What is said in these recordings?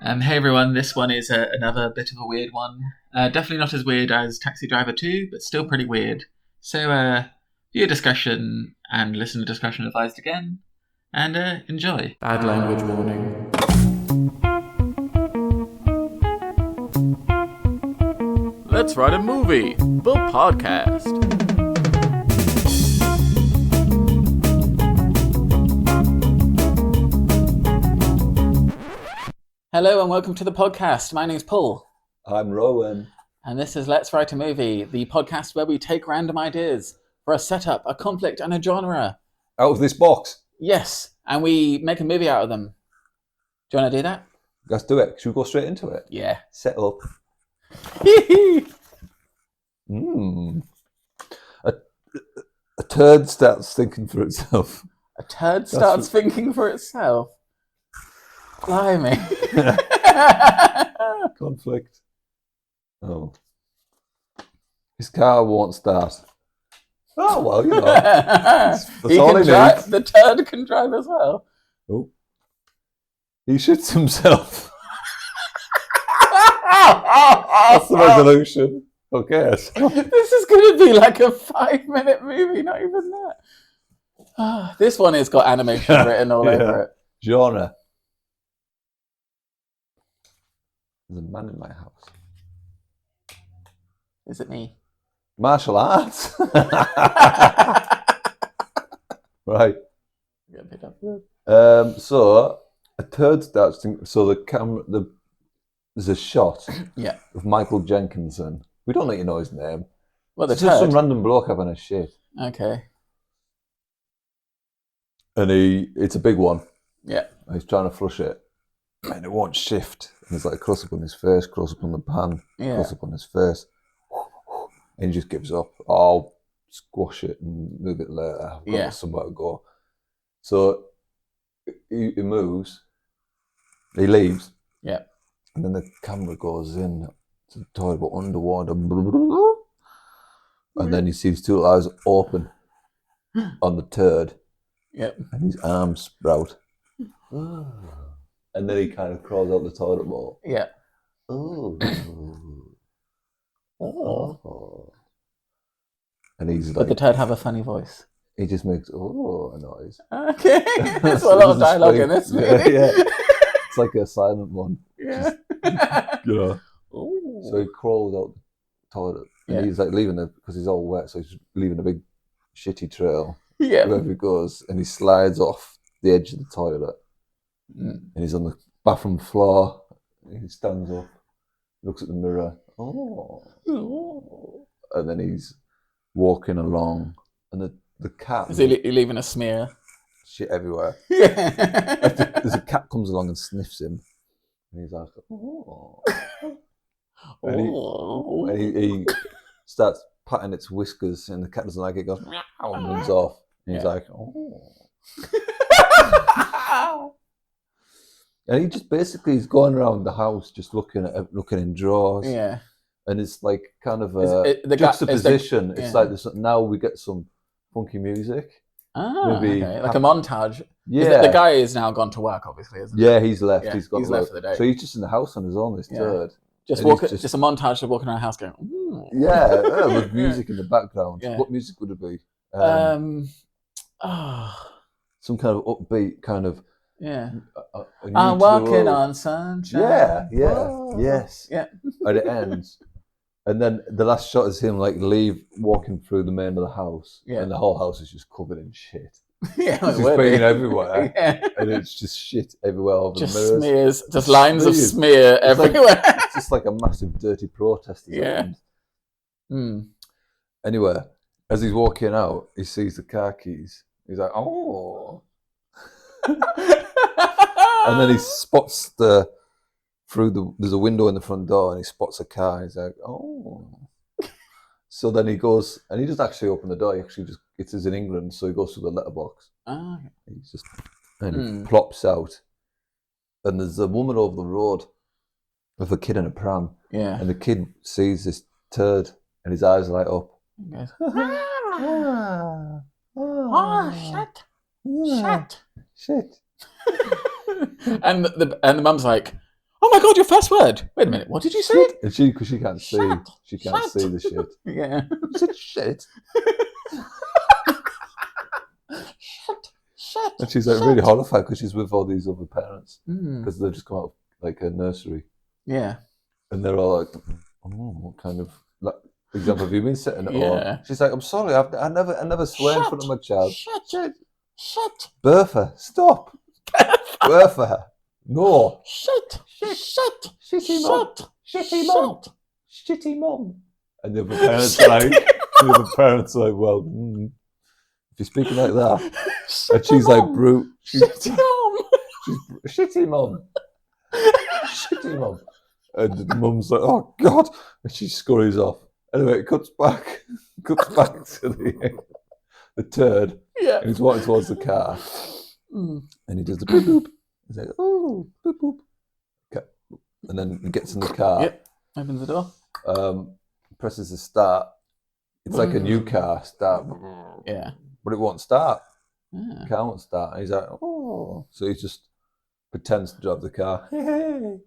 Hey everyone, this one is another bit of a weird one. Definitely not as weird as Taxi Driver 2, but still pretty weird. So, viewer discussion and listener discretion advised again, and enjoy. Bad language warning. Let's Write a Movie, the podcast. Hello and welcome to the podcast. My name's Paul. I'm Rowan. And this is Let's Write a Movie, the podcast where we take random ideas for a setup, a conflict, and a genre. Out of this box. Yes, and we make a movie out of them. Do you want to do that? Let's do it. Should we go straight into it? Yeah. Set up. A turd starts thinking for itself. A turd starts thinking for itself. Blimey. Conflict. Oh. His car won't start. Oh, well, you know. That's all he needs. The turd can drive as well. Oh. He shits himself. That's the resolution. Okay. This is going to be like a 5-minute movie, not even that. This one has got animation written all over it. Genre. There's a man in my house. Is it me? Martial arts. Right. So a turd starts thinking. So the camera. There's a shot. Yeah. Of Michael Jenkinson. We don't let you know his name. Well, the it's just turd. some random bloke having a shit. Okay. And it's a big one. Yeah. And he's trying to flush it. And it won't shift. And there's like a close up on his face, close up on the pan, close up on his face. And he just gives up. I'll squash it and move it later. I've got somewhere to go. So he moves. He leaves. Yeah. And then the camera goes in to the toilet, but underwater. And then he sees two eyes open on the turd. Yep. And his arms sprout. And then he kind of crawls out the toilet bowl. Yeah. Oh. Oh. And he's like... But the turd have a funny voice. He just makes a noise. Okay. There's a lot of dialogue in this movie. Yeah. It's like a silent one. Yeah. Just, So he crawls out the toilet. And he's like leaving it, because he's all wet, so he's leaving a big shitty trail. Yeah. Wherever he goes. And he slides off the edge of the toilet. And he's on the bathroom floor. He stands up, looks at the mirror. Oh. And then he's walking along, and the cat... Is he leaving a smear? Shit everywhere. Yeah. There's a cat comes along and sniffs him. And he's like, oh. And he starts patting its whiskers, and the cat doesn't like it, goes, meow, and runs off. And he's like, oh. And he just basically is going around the house, just looking in drawers. Yeah. And it's like kind of a juxtaposition. It's like this, now we get some funky music. Maybe like a montage. Yeah. The guy is now gone to work, obviously, isn't he? Yeah, he's left. Yeah, he's left for the day. So he's just in the house on his own, this turd. Just a montage of walking around the house going, ooh. Yeah, with music in the background. Yeah. What music would it be? Some kind of upbeat kind of... Yeah. I'm walking on sunshine. Yeah. Whoa. Yes. Yeah. And it ends. And then the last shot is him like walking through the main of the house. Yeah. And the whole house is just covered in shit. Yeah. It's just being everywhere. Yeah. And it's just shit everywhere over just the mirrors. Smears. Just lines of smear everywhere. It's just like a massive dirty protest. Yeah. Anyway, as he's walking out, he sees the car keys. He's like, oh. And then he spots there's a window in the front door, and he spots a car, and he's like, oh. So then he goes, and he doesn't actually open the door, it is in England, so he goes through the letterbox. He plops out, and there's a woman over the road with a kid in a pram. Yeah. And the kid sees this turd, and his eyes light up. He goes, shit. And the mum's like, Oh my god, your first word. Wait a minute, what did you say? Shit. And because she can't see, she can't Shut. see the shit. Yeah. You said shit. Shut. And she's like really horrified because she's with all these other parents because Mm. they've just come out of like a nursery Yeah. and they're all like, oh, what kind of like example have you been sitting? Yeah. Or she's like, I'm sorry, I never swear in front of my child. Shut. Bertha, stop. Bertha, no. Shut. Shitty mum. Shitty mum. Shitty mum. And the other parents are like, well, if you're speaking like that, and she's like, brute. Shitty mum. She's shitty mum. Shitty mum. And the mum's like, oh God. And she scurries off. Anyway, it cuts back to the turd. Yeah. And he's walking towards the car. And he does the boop boop. He's like, oh, boop boop. Okay. And then he gets in the car. Yep. Opens the door. Presses the start. It's like a new car, start. Yeah. But it won't start. Yeah. The car won't start. And he's like, oh. So he just pretends to drive the car. Hey.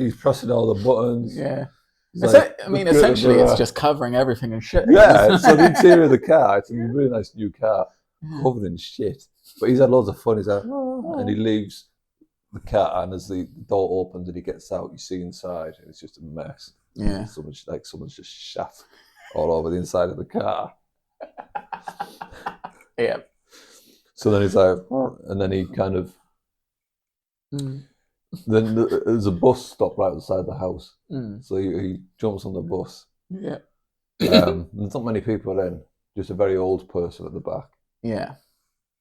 He's pressing all the buttons. Yeah. Like, Essentially, it's just covering everything in shit. Yeah, so the interior of the car, it's a really nice new car, covered in shit. But he's had loads of fun. He's like, and he leaves the car, and as the door opens and he gets out, you see inside, and it's just a mess. Yeah. Someone's just shat all over the inside of the car. Yeah. So then he's like, and then he kind of, then there's a bus stop right outside the house. So he jumps on the bus. Yeah. There's not many people in, just a very old person at the back. Yeah.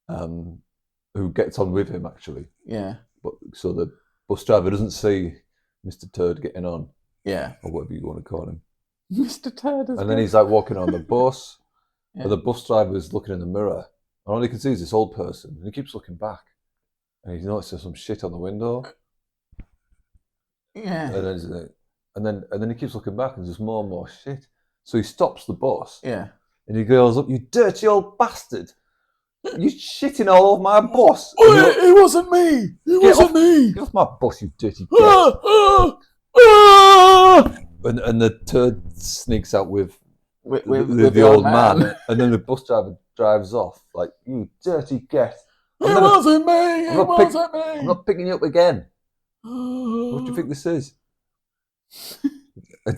Who gets on with him actually. Yeah. But so the bus driver doesn't see Mr. Turd getting on. Yeah. Or whatever you want to call him. Mr. Turd. And then he's like walking on the bus. Yeah. But the bus driver is looking in the mirror. And all he can see is this old person. And he keeps looking back. And he notices some shit on the window. Yeah. And then he keeps looking back and there's more and more shit. So he stops the bus. Yeah. And he goes up, you dirty old bastard. You're shitting all over my bus. It wasn't me. It wasn't me. Get off my bus, you dirty git. And the turd sneaks out with the old man. And then the bus driver drives off like, you dirty git. It wasn't me. I'm not picking you up again. What do you think this is? And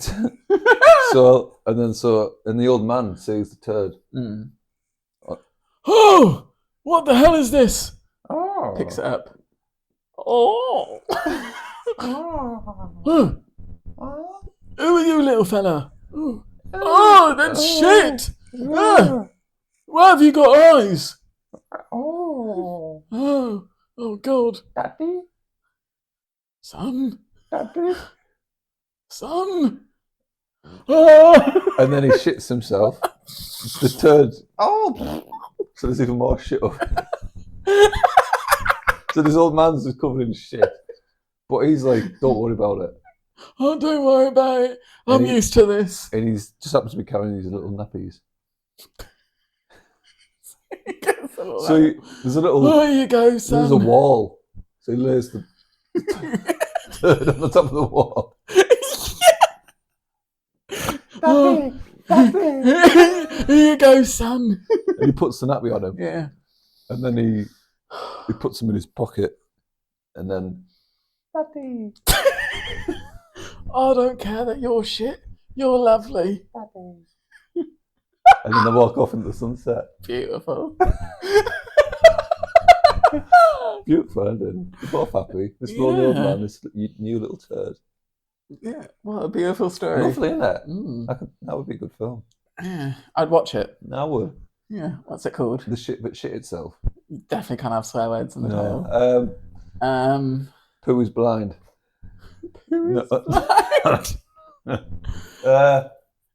the old man sees the turd. Oh, what the hell is this? Oh. Picks it up. Oh. Who are you, little fella? Oh, that's shit. Why have you got eyes? Oh, God. Daddy? Son? Daddy? Son? Oh. And then he shits himself. The turd. Oh! So there's even more shit up. So this old man's just covered in shit. But he's like, don't worry about it. Oh, don't worry about it. I'm used to this. And he's just happens to be carrying these little nappies. There's a little. There you go, son. There's a wall. So he lays the turd on the top of the wall. Daddy. Here you go, son. And he puts the nappy on him. Yeah. And then he puts them in his pocket. And then, Daddy. I don't care that you're shit. You're lovely. Daddy. And then they walk off into the sunset. Beautiful. Beautiful ending. They're both happy. This lonely old man, this new little turd. Yeah, what a beautiful story. Lovely, isn't it? That would be a good film. Yeah, I'd watch it. I would. Yeah, what's it called? The shit itself. You definitely can't have swear words in the title. Pooh is blind. Pooh is blind.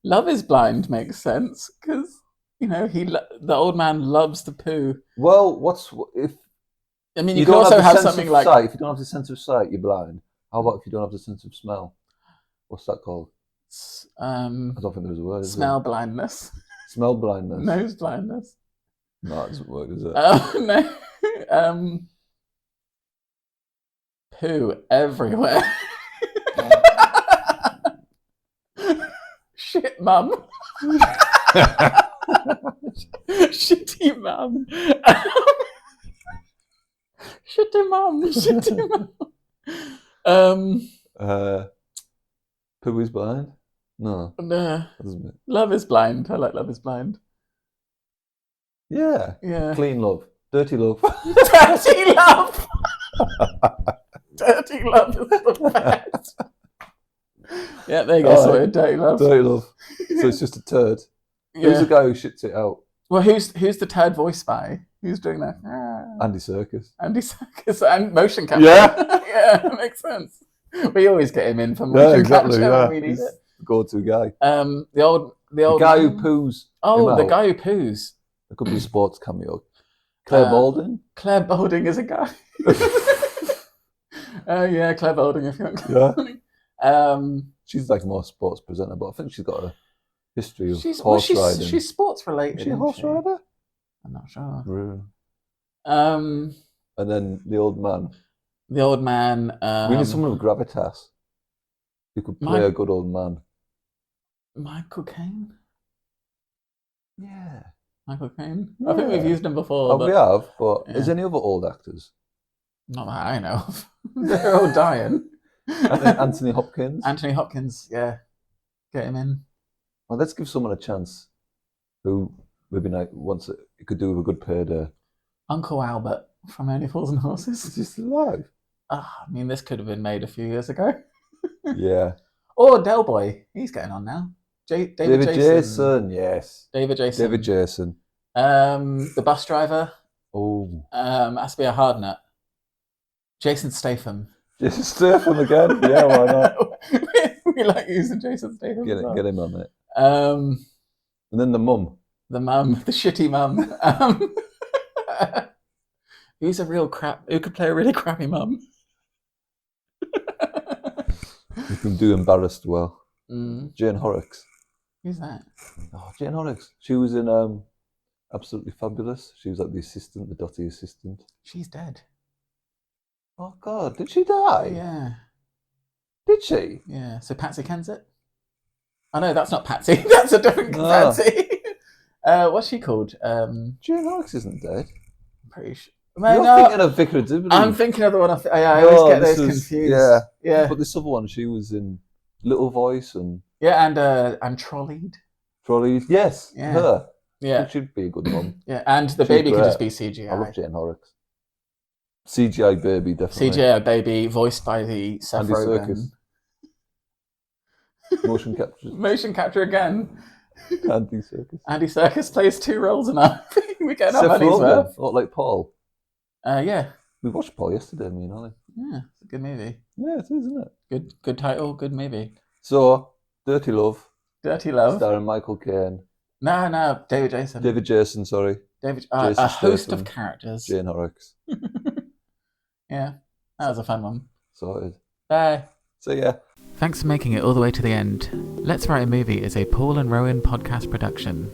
Love is blind makes sense because the old man loves the poo. Well, you can also have something like sight. If you don't have the sense of sight, you're blind. How about if you don't have the sense of smell? What's that called? I don't think there's a word. Smell blindness. Smell blindness. Nose blindness. No, it doesn't work, does it? No. Poo everywhere. Shit, mum. Shitty mum. Shitty mum. Shitty mum. Pooh is blind? No, No. that doesn't it? Love is blind. I like Love is Blind. Yeah. Yeah. Clean love. Dirty love. Dirty love. Dirty love is the best. Yeah, there you go. Sorry, dirty love. Dirty love. So it's just a turd. Yeah. Who's the guy who shits it out? Well, who's the turd voiced by? Who's doing that? Andy Serkis. Andy Serkis and motion capture. Yeah. Yeah, that makes sense. We always get him in for motion capture when we need He's it. the go-to guy. The old guy man. who poos. Oh, the guy who poos. It could be a sports cameo. Claire Balding. Claire Balding is a guy. Yeah, Claire Balding. If you want. Yeah. She's like more sports presenter, but I think she's got a history of horse riding. She's sports related. Is she a horse rider? I'm not sure. And then the old man. The old man. We need someone with gravitas who could play a good old man. Michael Caine. Yeah. Michael Caine. Yeah. I think we've used him before. We have, but is any other old actors? Not that I know of. They're all dying. Anthony Hopkins. Anthony Hopkins, yeah. Get him in. Well, let's give someone a chance who maybe wants it could do with a good payday. Uncle Albert from Only Fools and Horses. Is he still alive? I mean, this could have been made a few years ago. Yeah. Or Del Boy. He's getting on now. David Jason, yes. David Jason. David Jason. The bus driver. Oh. Has to be a hard nut. Jason Statham. Jason Statham again? Yeah, why not? We like using Jason Statham. Get him on it. And then the mum. The shitty mum. Who's a real crap? Who could play a really crappy mum? You can do embarrassed well. Jane Horrocks. Who's that? Oh, Jane Horrocks. She was in Absolutely Fabulous. She was like the assistant, the dotty assistant. She's dead. Oh God, did she die? Yeah. Did she? Yeah. So Patsy Kensit? Oh no, that's not Patsy. That's a different Patsy. What's she called? Jane Horrocks isn't dead. I'm pretty sure. You're thinking of Vicar of Dibley. I'm thinking of the one. I always get those confused. Yeah. But this other one, she was in Little Voice and and Trolleyed. Trolleyed. Yes, her. Yeah, she'd be a good mum. Yeah, and the baby could just be CGI. I love Jane Horrocks. CGI baby, definitely. CGI baby, voiced by the Seth Andy Rogen. Serkis. Motion capture. Motion capture again. Andy Serkis. Andy Serkis plays 2 roles enough. We get enough Seth money's worth. Not like Paul. Yeah. We watched Paul yesterday, me and Ollie. Yeah, it's a good movie. Yeah, it is, isn't it? Good title, good movie. So, Dirty Love. Dirty Love. Starring Michael Caine. No, David Jason. David Jason, sorry. Jason Jason a host Statham, of characters. Jane Horrocks. Yeah, that was a fun one. Sorted. Bye. See ya. Thanks for making it all the way to the end. Let's Write a Movie is a Paul and Rowan podcast production.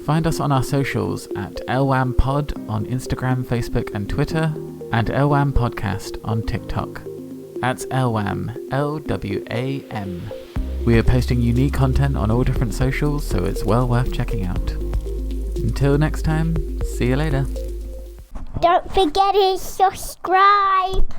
Find us on our socials at LWAMPod on Instagram, Facebook and Twitter, and LWAM Podcast on TikTok. That's LWAM, LWAM. We are posting unique content on all different socials, so it's well worth checking out. Until next time, see you later. Don't forget to subscribe.